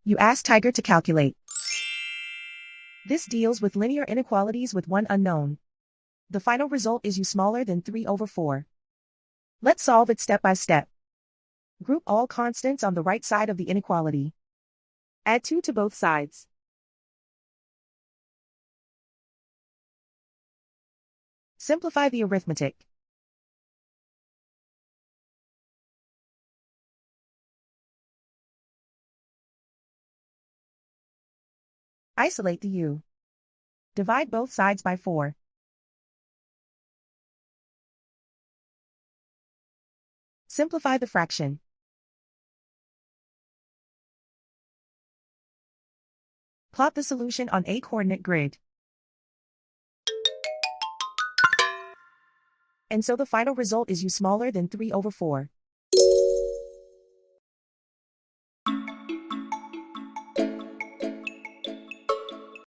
You ask Tiger to calculate. This deals with linear inequalities with one unknown. The final result is u smaller than 3/4. Let's solve it step by step. Group all constants on the right side of the inequality. Add 2 to both sides. Simplify the arithmetic. Isolate the u. Divide both sides by 4. Simplify the fraction. Plot the solution on a coordinate grid. And so the final result is u smaller than 3/4.